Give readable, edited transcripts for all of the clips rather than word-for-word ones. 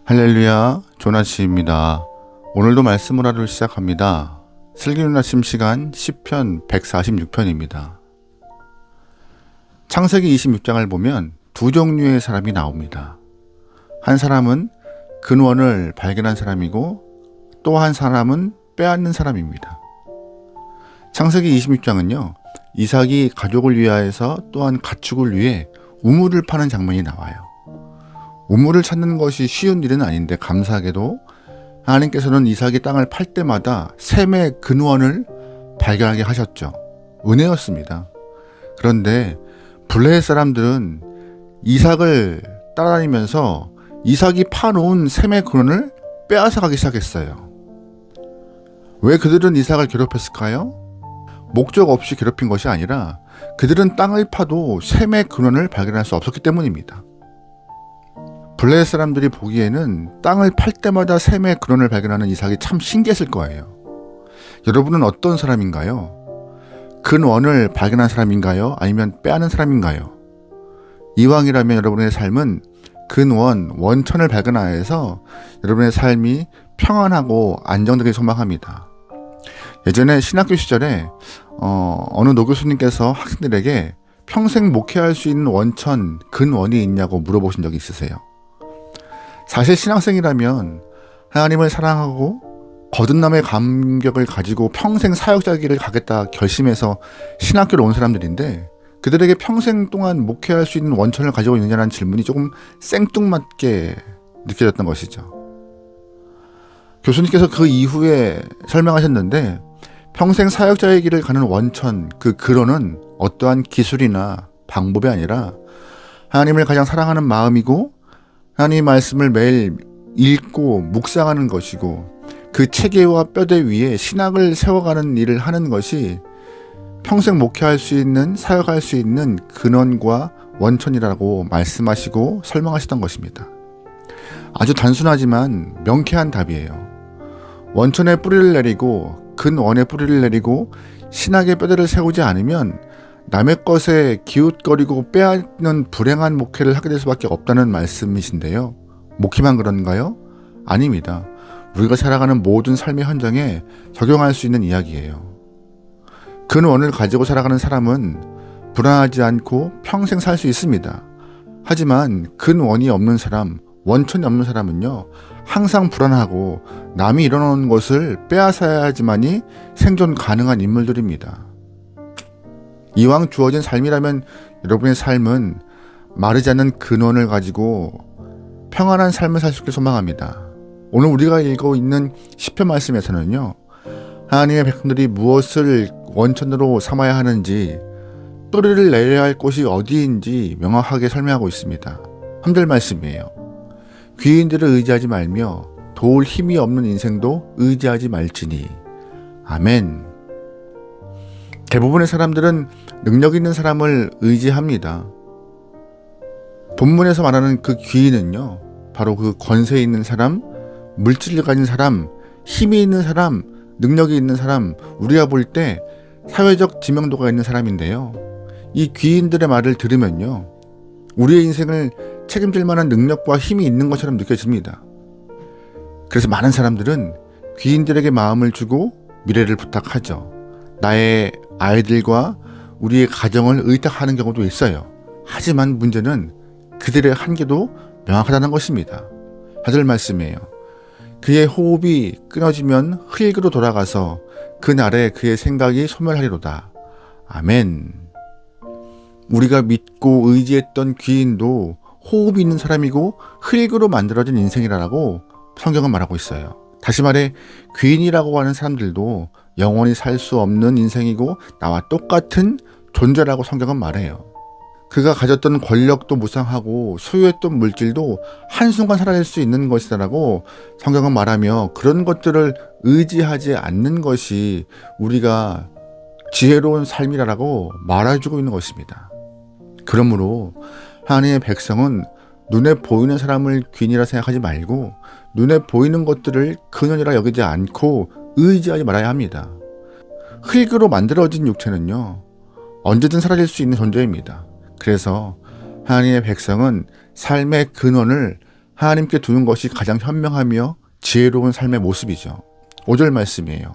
할렐루야, 조나씨입니다. 오늘도 말씀을 하루 시작합니다. 슬기로운 아침 시간 시편 146편입니다. 창세기 26장을 보면 두 종류의 사람이 나옵니다. 한 사람은 근원을 발견한 사람이고 또 한 사람은 빼앗는 사람입니다. 창세기 26장은요, 이삭이 가족을 위하여서 또한 가축을 위해 우물을 파는 장면이 나와요. 우물을 찾는 것이 쉬운 일은 아닌데 감사하게도 하나님께서는 이삭이 땅을 팔 때마다 샘의 근원을 발견하게 하셨죠. 은혜였습니다. 그런데 블레셋 사람들은 이삭을 따라다니면서 이삭이 파놓은 샘의 근원을 빼앗아 가기 시작했어요. 왜 그들은 이삭을 괴롭혔을까요? 목적 없이 괴롭힌 것이 아니라 그들은 땅을 파도 샘의 근원을 발견할 수 없었기 때문입니다. 블레셋 사람들이 보기에는 땅을 팔 때마다 샘의 근원을 발견하는 이삭이 참 신기했을 거예요. 여러분은 어떤 사람인가요? 근원을 발견한 사람인가요? 아니면 빼앗는 사람인가요? 이왕이라면 여러분의 삶은 근원, 원천을 발견하여서 여러분의 삶이 평안하고 안정되길 소망합니다. 예전에 신학교 시절에 어느 노교수님께서 학생들에게 평생 목회할 수 있는 원천, 근원이 있냐고 물어보신 적이 있으세요? 사실 신학생이라면 하나님을 사랑하고 거듭남의 감격을 가지고 평생 사역자 길을 가겠다 결심해서 신학교로 온 사람들인데 그들에게 평생 동안 목회할 수 있는 원천을 가지고 있느냐는 질문이 조금 생뚱맞게 느껴졌던 것이죠. 교수님께서 그 이후에 설명하셨는데 평생 사역자의 길을 가는 원천, 그 근원은 어떠한 기술이나 방법이 아니라 하나님을 가장 사랑하는 마음이고 하나님의 말씀을 매일 읽고 묵상하는 것이고 그 체계와 뼈대 위에 신학을 세워가는 일을 하는 것이 평생 목회할 수 있는, 사역할 수 있는 근원과 원천이라고 말씀하시고 설명하시던 것입니다. 아주 단순하지만 명쾌한 답이에요. 원천에 뿌리를 내리고 근원에 뿌리를 내리고 신학의 뼈대를 세우지 않으면 남의 것에 기웃거리고 빼앗는 불행한 목회를 하게 될 수밖에 없다는 말씀이신데요. 목회만 그런가요? 아닙니다. 우리가 살아가는 모든 삶의 현장에 적용할 수 있는 이야기예요. 근원을 가지고 살아가는 사람은 불안하지 않고 평생 살 수 있습니다. 하지만 근원이 없는 사람, 원천이 없는 사람은요, 항상 불안하고 남이 이뤄놓은 것을 빼앗아야지만이 생존 가능한 인물들입니다. 이왕 주어진 삶이라면 여러분의 삶은 마르지 않는 근원을 가지고 평안한 삶을 살 수 있길 소망합니다. 오늘 우리가 읽고 있는 시편 말씀에서는요, 하나님의 백성들이 무엇을 원천으로 삼아야 하는지, 뿌리를 내려야 할 곳이 어디인지 명확하게 설명하고 있습니다. 3절 말씀이에요. 귀인들을 의지하지 말며 도울 힘이 없는 인생도 의지하지 말지니. 아멘. 대부분의 사람들은 능력 있는 사람을 의지합니다. 본문에서 말하는 그 귀인은요, 바로 그 권세 있는 사람, 물질을 가진 사람, 힘이 있는 사람, 능력이 있는 사람, 우리가 볼 때 사회적 지명도가 있는 사람인데요. 이 귀인들의 말을 들으면요, 우리의 인생을 책임질 만한 능력과 힘이 있는 것처럼 느껴집니다. 그래서 많은 사람들은 귀인들에게 마음을 주고 미래를 부탁하죠. 나의 아이들과 우리의 가정을 의탁하는 경우도 있어요. 하지만 문제는 그들의 한계도 명확하다는 것입니다. 4절 말씀이에요. 그의 호흡이 끊어지면 흙으로 돌아가서 그날에 그의 생각이 소멸하리로다. 아멘. 우리가 믿고 의지했던 귀인도 호흡이 있는 사람이고 흙으로 만들어진 인생이라고 성경은 말하고 있어요. 다시 말해 귀인이라고 하는 사람들도 영원히 살 수 없는 인생이고 나와 똑같은 존재라고 성경은 말해요. 그가 가졌던 권력도 무상하고 소유했던 물질도 한순간 사라질 수 있는 것이라고 성경은 말하며 그런 것들을 의지하지 않는 것이 우리가 지혜로운 삶이라고 말해주고 있는 것입니다. 그러므로 하나님의 백성은 눈에 보이는 사람을 귀인이라 생각하지 말고 눈에 보이는 것들을 근원이라 여기지 않고 의지하지 말아야 합니다. 흙으로 만들어진 육체는요, 언제든 사라질 수 있는 존재입니다. 그래서 하나님의 백성은 삶의 근원을 하나님께 두는 것이 가장 현명하며 지혜로운 삶의 모습이죠. 5절 말씀이에요.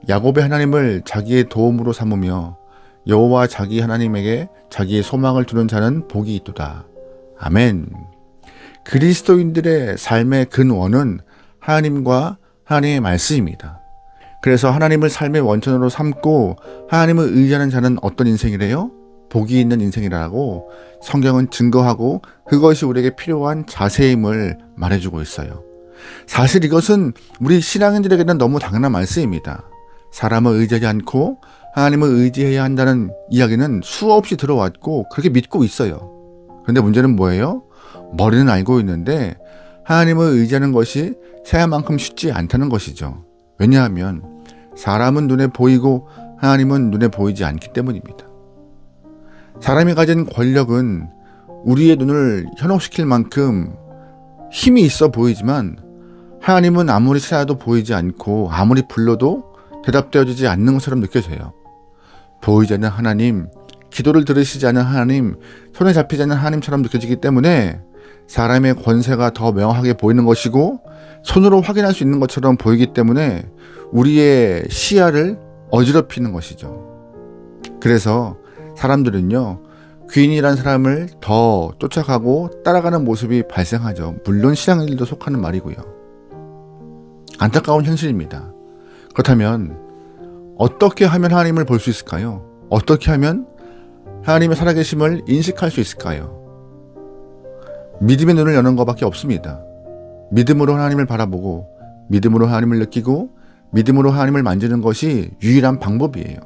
야곱의 하나님을 자기의 도움으로 삼으며 여호와 자기 하나님에게 자기의 소망을 두는 자는 복이 있도다. 아멘. 그리스도인들의 삶의 근원은 하나님과 하나님의 말씀입니다. 그래서 하나님을 삶의 원천으로 삼고 하나님을 의지하는 자는 어떤 인생이래요? 복이 있는 인생이라고 성경은 증거하고 그것이 우리에게 필요한 자세임을 말해주고 있어요. 사실 이것은 우리 신앙인들에게는 너무 당연한 말씀입니다. 사람을 의지하지 않고 하나님을 의지해야 한다는 이야기는 수없이 들어왔고 그렇게 믿고 있어요. 그런데 문제는 뭐예요? 머리는 알고 있는데 하나님을 의지하는 것이 생각만큼 쉽지 않다는 것이죠. 왜냐하면 사람은 눈에 보이고 하나님은 눈에 보이지 않기 때문입니다. 사람이 가진 권력은 우리의 눈을 현혹시킬 만큼 힘이 있어 보이지만 하나님은 아무리 찾아도 보이지 않고 아무리 불러도 대답되어지지 않는 것처럼 느껴져요. 보이지 않는 하나님, 기도를 들으시지 않는 하나님, 손에 잡히지 않는 하나님처럼 느껴지기 때문에 사람의 권세가 더 명확하게 보이는 것이고 손으로 확인할 수 있는 것처럼 보이기 때문에 우리의 시야를 어지럽히는 것이죠. 그래서 사람들은요, 귀인이란 사람을 더 쫓아가고 따라가는 모습이 발생하죠. 물론 신앙인들도 속하는 말이고요. 안타까운 현실입니다. 그렇다면 어떻게 하면 하나님을 볼 수 있을까요? 어떻게 하면 하나님의 살아계심을 인식할 수 있을까요? 믿음의 눈을 여는 것밖에 없습니다. 믿음으로 하나님을 바라보고 믿음으로 하나님을 느끼고 믿음으로 하나님을 만지는 것이 유일한 방법이에요.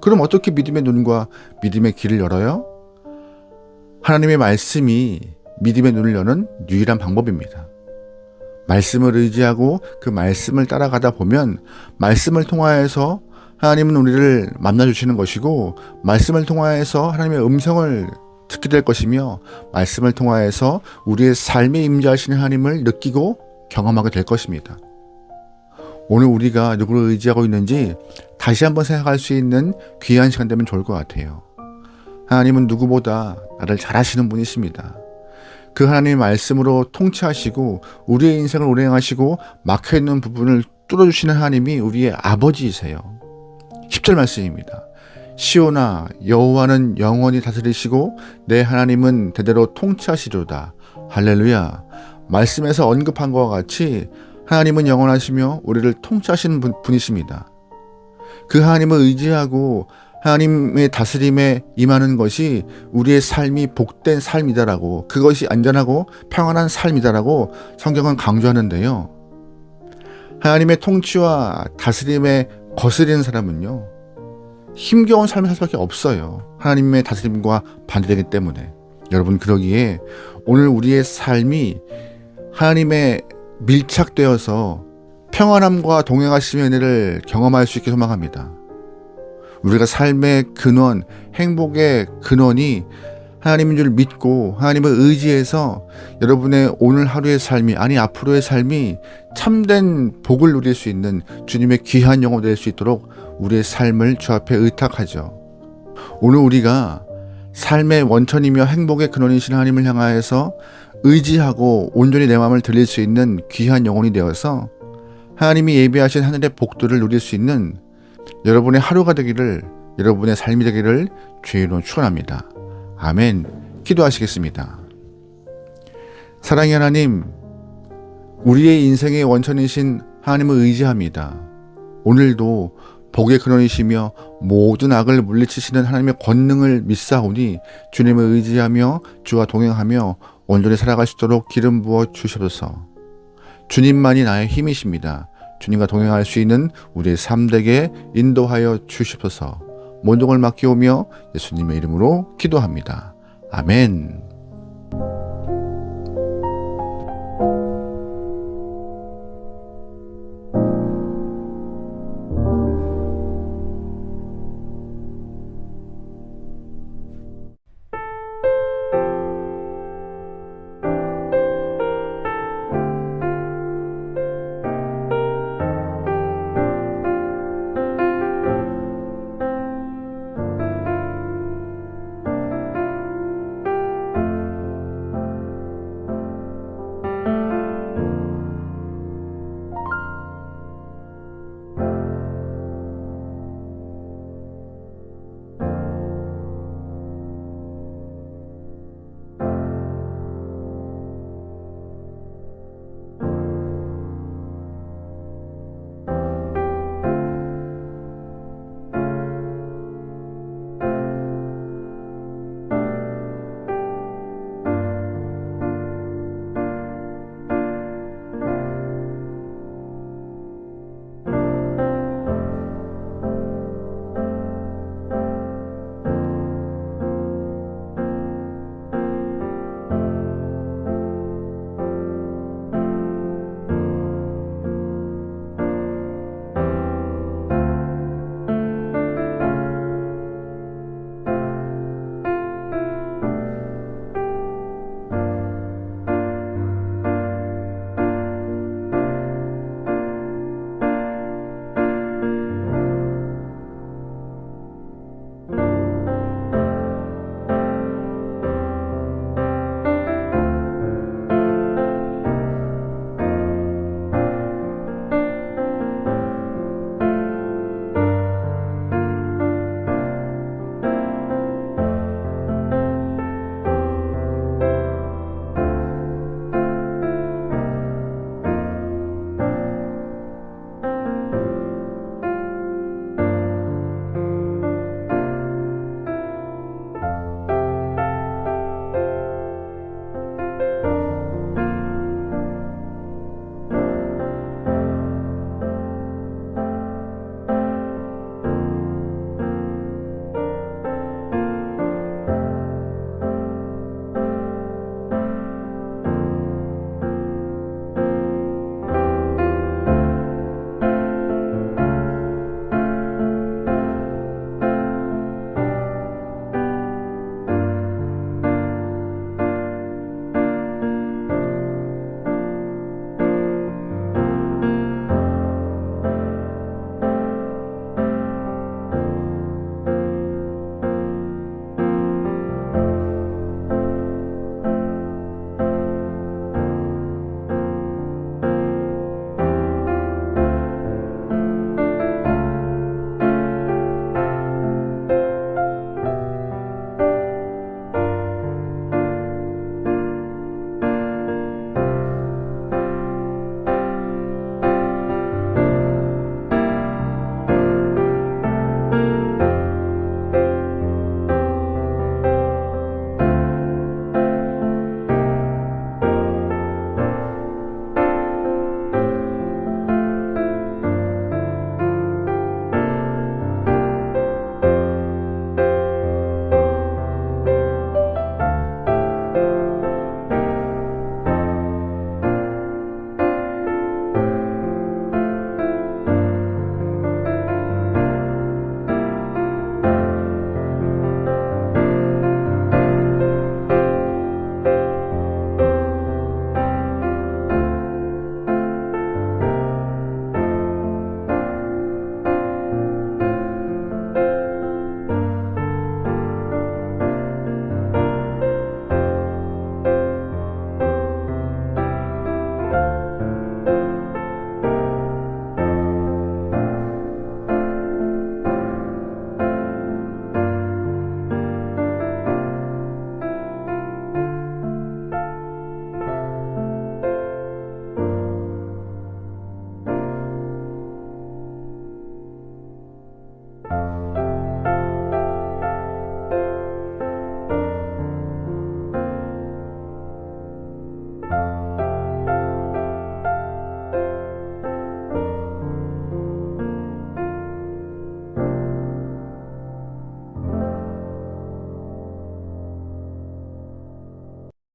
그럼 어떻게 믿음의 눈과 믿음의 길을 열어요? 하나님의 말씀이 믿음의 눈을 여는 유일한 방법입니다. 말씀을 의지하고 그 말씀을 따라가다 보면 말씀을 통하여서 하나님은 우리를 만나주시는 것이고 말씀을 통하여서 하나님의 음성을 듣게 될 것이며 말씀을 통하여서 우리의 삶에 임재하시는 하나님을 느끼고 경험하게 될 것입니다. 오늘 우리가 누구를 의지하고 있는지 다시 한번 생각할 수 있는 귀한 시간 되면 좋을 것 같아요. 하나님은 누구보다 나를 잘 아시는 분이십니다. 그 하나님의 말씀으로 통치하시고 우리의 인생을 운행하시고 막혀있는 부분을 뚫어주시는 하나님이 우리의 아버지이세요. 10절 말씀입니다. 시온아 여호와는 영원히 다스리시고 내 하나님은 대대로 통치하시리로다. 할렐루야. 말씀에서 언급한 것과 같이 하나님은 영원하시며 우리를 통치하시는 분이십니다. 그 하나님을 의지하고 하나님의 다스림에 임하는 것이 우리의 삶이 복된 삶이다라고, 그것이 안전하고 평안한 삶이다라고 성경은 강조하는데요. 하나님의 통치와 다스림에 거스리는 사람은요, 힘겨운 삶을 살 수밖에 없어요. 하나님의 다스림과 반대되기 때문에. 여러분, 그러기에 오늘 우리의 삶이 하나님의 밀착되어서 평안함과 동행하심의 은혜를 경험할 수 있게 소망합니다. 우리가 삶의 근원, 행복의 근원이 하나님인 줄 믿고 하나님을 의지해서 여러분의 오늘 하루의 삶이, 아니 앞으로의 삶이 참된 복을 누릴 수 있는 주님의 귀한 영혼이 될 수 있도록 우리의 삶을 주 앞에 의탁하죠. 오늘 우리가 삶의 원천이며 행복의 근원이신 하나님을 향하여서 의지하고 온전히 내 마음을 드릴 수 있는 귀한 영혼이 되어서 하나님이 예비하신 하늘의 복들을 누릴 수 있는 여러분의 하루가 되기를, 여러분의 삶이 되기를 주의 이름으로 축원합니다. 아멘. 기도하시겠습니다. 사랑의 하나님, 우리의 인생의 원천이신 하나님을 의지합니다. 오늘도 복의 근원이시며 모든 악을 물리치시는 하나님의 권능을 믿사오니 주님을 의지하며 주와 동행하며 온전히 살아갈 수 있도록 기름 부어 주시옵소서. 주님만이 나의 힘이십니다. 주님과 동행할 수 있는 우리의 삶 되게 인도하여 주시옵소서. 모든 걸 맡기오며 예수님의 이름으로 기도합니다. 아멘.